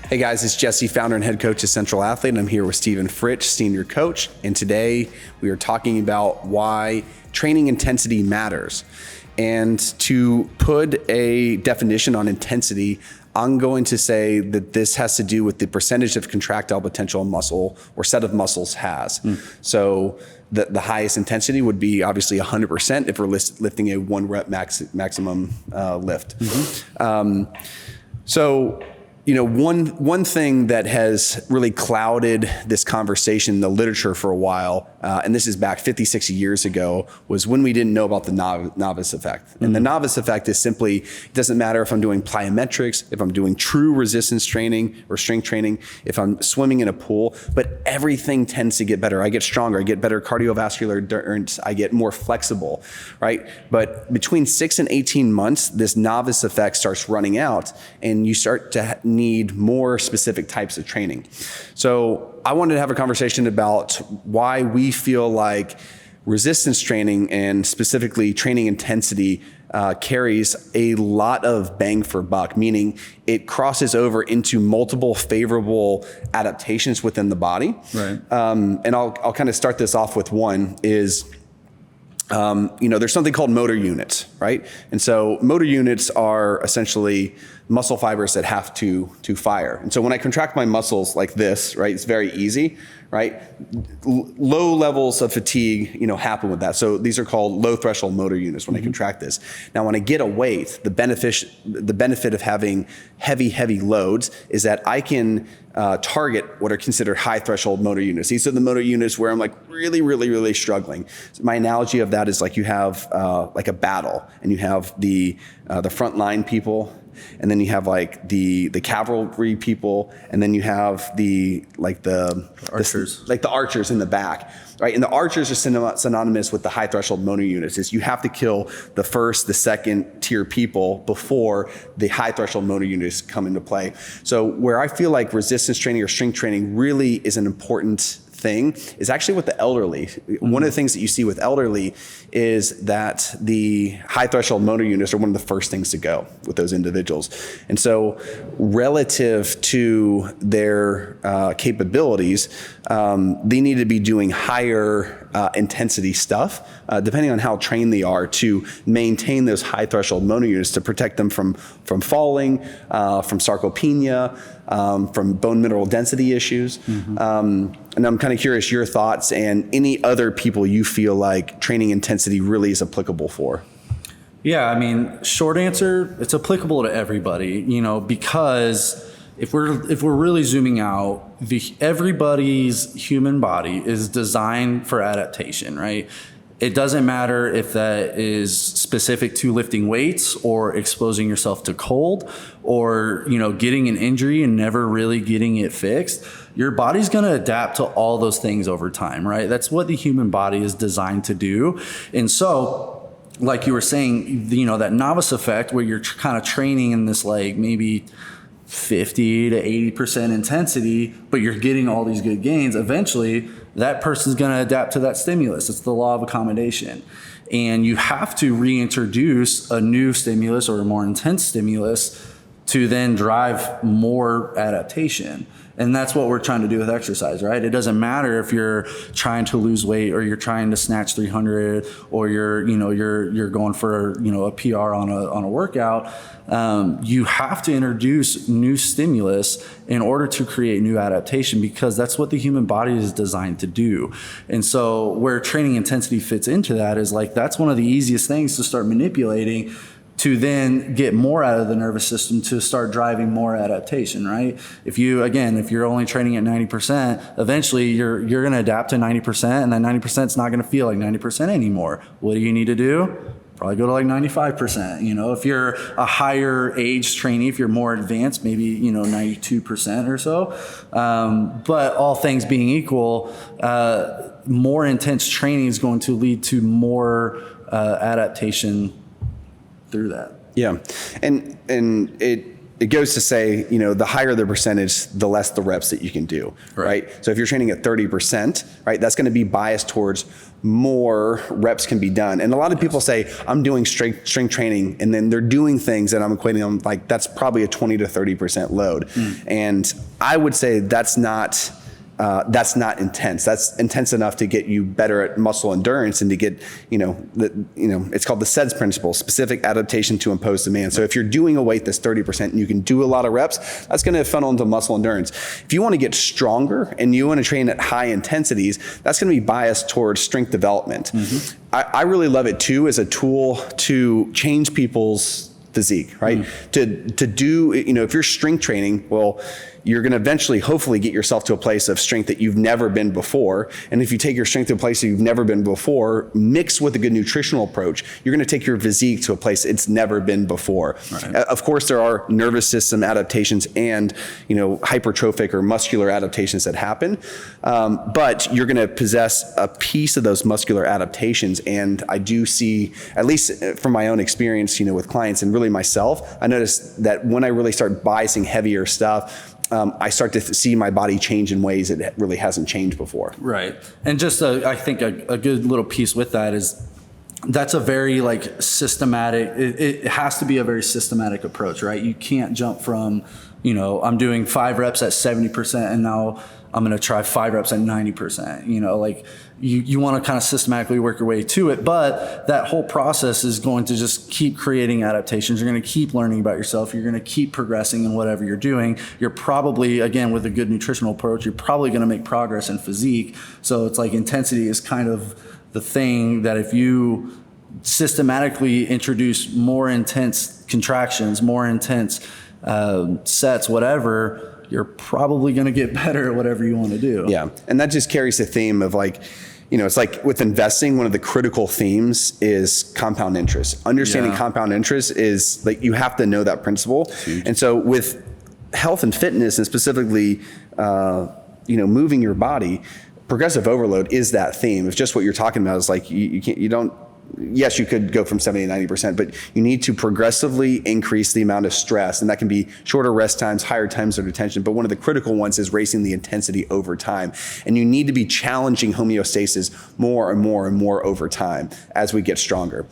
Hey guys, it's Jesse, founder and head coach of Central Athlete, and I'm here with Stephen Fritsch, senior coach, and today we are talking about why training intensity matters. And to put a definition on intensity, I'm going to say that this has to do with the percentage of contractile potential a muscle or set of muscles has. So the highest intensity would be obviously 100% if we're lifting a 1 rep maximum lift. So, you know, one thing that has really clouded this conversation in the literature for a while, and this is back 50, 60 years ago, was when we didn't know about the novice effect. And the novice effect is simply, it doesn't matter if I'm doing plyometrics, if I'm doing true resistance training or strength training, if I'm swimming in a pool, but everything tends to get better. I get stronger, I get better cardiovascular endurance, I get more flexible, right? But between 6 and 18 months, this novice effect starts running out and you start to need more specific types of training. So I wanted to have a conversation about why we feel like resistance training and specifically training intensity carries a lot of bang for buck, meaning it crosses over into multiple favorable adaptations within the body. Right. And I'll kind of start this off with one is, there's something called motor units, right? And so motor units are essentially muscle fibers that have to fire. And so when I contract my muscles like this, right, it's very easy, right? Low levels of fatigue, happen with that. So these are called low threshold motor units when I contract this. Now, when I get a weight, the benefit of having heavy loads is that I can target what are considered high threshold motor units. These are the motor units where I'm like really struggling. So my analogy of that is like you have like a battle, and you have the front line people, and then you have like the cavalry people, and then you have the archers, the archers in the back, right? And the archers are synonymous with the high threshold motor units. Is you have to kill the first, the second tier people before the high threshold motor units come into play. So where I feel like resistance training or strength training really is an important thing is actually with the elderly. One of the things that you see with elderly is that the high threshold motor units are one of the first things to go with those individuals. And so relative to their capabilities, they need to be doing higher intensity stuff, depending on how trained they are, to maintain those high threshold motor units to protect them from falling, from sarcopenia, from bone mineral density issues. And I'm kind of curious your thoughts and any other people you feel like training intensity really is applicable for. Yeah, I mean, short answer, it's applicable to everybody, because if we're really zooming out, everybody's human body is designed for adaptation, right? It doesn't matter if that is specific to lifting weights or exposing yourself to cold or, getting an injury and never really getting it fixed. Your body's going to adapt to all those things over time, right? That's what the human body is designed to do. And so, like you were saying, that novice effect where you're kind of training in this like maybe 50 to 80% intensity, but you're getting all these good gains, eventually that person's going to adapt to that stimulus. It's the law of accommodation. And you have to reintroduce a new stimulus or a more intense stimulus to then drive more adaptation. And that's what we're trying to do with exercise, right? It doesn't matter if you're trying to lose weight or you're trying to snatch 300 or you're going for, a PR on a workout. You have to introduce new stimulus in order to create new adaptation, because that's what the human body is designed to do. And so where training intensity fits into that is like, that's one of the easiest things to start manipulating to then get more out of the nervous system to start driving more adaptation, right? If you're only training at 90%, eventually you're going to adapt to 90%, and that 90% is not going to feel like 90% anymore. What do you need to do? Probably go to like 95%. If you're a higher age trainee, if you're more advanced, maybe, 92% or so. But all things being equal, more intense training is going to lead to more adaptation through that. Yeah. And it goes to say, the higher the percentage, the less the reps that you can do, right? So if you're training at 30%, right, that's going to be biased towards more reps can be done. And a lot of people say, I'm doing strength training, and then they're doing things that I'm equating them like that's probably a 20 to 30% load. And I would say that's not intense. That's intense enough to get you better at muscle endurance and to get, it's called the SEDS principle, specific adaptation to imposed demand. So if you're doing a weight that's 30% and you can do a lot of reps, that's going to funnel into muscle endurance. If you want to get stronger and you want to train at high intensities, that's going to be biased towards strength development. I really love it too as a tool to change people's physique, right? To do, if you're strength training, well, you're going to eventually, hopefully, get yourself to a place of strength that you've never been before. And if you take your strength to a place that you've never been before, mixed with a good nutritional approach, you're going to take your physique to a place it's never been before. Of course, there are nervous system adaptations and, hypertrophic or muscular adaptations that happen. But you're going to possess a piece of those muscular adaptations. And I do see, at least from my own experience, with clients and really myself, I noticed that when I really start biasing heavier stuff, I start to see my body change in ways it really hasn't changed before. Right. And just I think a good little piece with that is that's a very systematic, it has to be a very systematic approach, right? You can't jump from, I'm doing 5 reps at 70% and now I'm going to try 5 reps at 90%, you want to kind of systematically work your way to it, but that whole process is going to just keep creating adaptations. You're going to keep learning about yourself. You're going to keep progressing in whatever you're doing. You're probably, again, with a good nutritional approach, you're probably going to make progress in physique. So it's like intensity is kind of the thing that if you systematically introduce more intense contractions, more intense sets, whatever, you're probably going to get better at whatever you want to do. Yeah. And that just carries the theme of it's like with investing, one of the critical themes is compound interest. Understanding compound interest is you have to know that principle. And so with health and fitness and specifically, moving your body, progressive overload is that theme. It's just what you're talking about is yes, you could go from 70 to 90%, but you need to progressively increase the amount of stress. And that can be shorter rest times, higher times of retention. But one of the critical ones is raising the intensity over time. And you need to be challenging homeostasis more and more and more over time as we get stronger.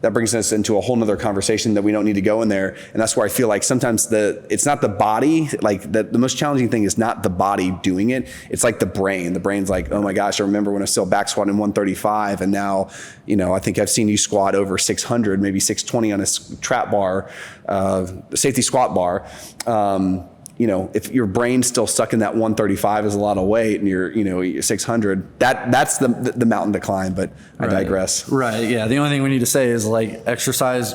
That brings us into a whole nother conversation that we don't need to go in there. And that's where I feel like sometimes it's not the body, the most challenging thing is not the body doing it. It's like the brain. The brain's like, oh my gosh, I remember when I was still back squatting 135 and now, I think I've seen you squat over 600, maybe 620 on a trap bar, safety squat bar. If your brain's still stuck in that 135 is a lot of weight and you're 600, that's the mountain to climb, but I digress. Right. Yeah. The only thing we need to say is exercise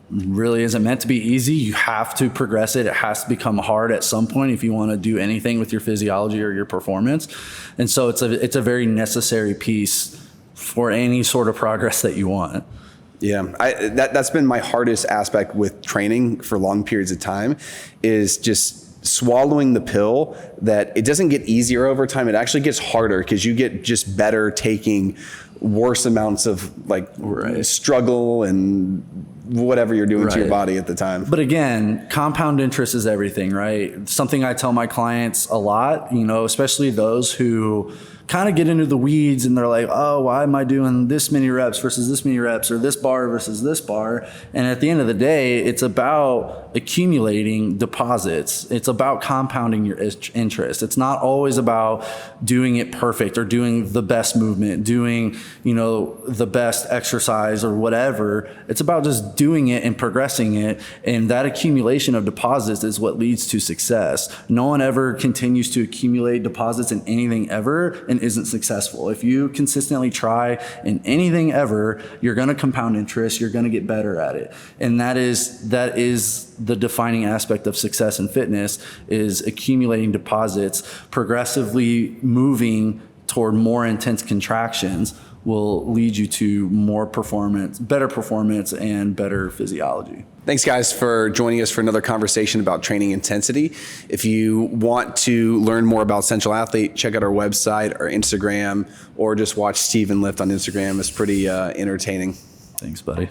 really isn't meant to be easy. You have to progress it. It has to become hard at some point if you want to do anything with your physiology or your performance. And so it's a very necessary piece for any sort of progress that you want. Yeah, that's been my hardest aspect with training for long periods of time is just swallowing the pill that it doesn't get easier over time. It actually gets harder because you get just better taking worse amounts of struggle and whatever you're doing to your body at the time. But again, compound interest is everything, right? Something I tell my clients a lot, especially those who kind of get into the weeds and they're like, oh, why am I doing this many reps versus this many reps or this bar versus this bar? And at the end of the day, it's about accumulating deposits. It's about compounding your interest. It's not always about doing it perfect or doing the best movement, doing, the best exercise or whatever. It's about just doing it and progressing it. And that accumulation of deposits is what leads to success. No one ever continues to accumulate deposits in anything ever and isn't successful. If you consistently try in anything ever, you're going to compound interest, you're going to get better at it. And that is the defining aspect of success in fitness is accumulating deposits, progressively moving toward more intense contractions will lead you to more performance, better performance, and better physiology. Thanks, guys, for joining us for another conversation about training intensity. If you want to learn more about Central Athlete, check out our website, our Instagram, or just watch Steven lift on Instagram. It's pretty entertaining. Thanks, buddy.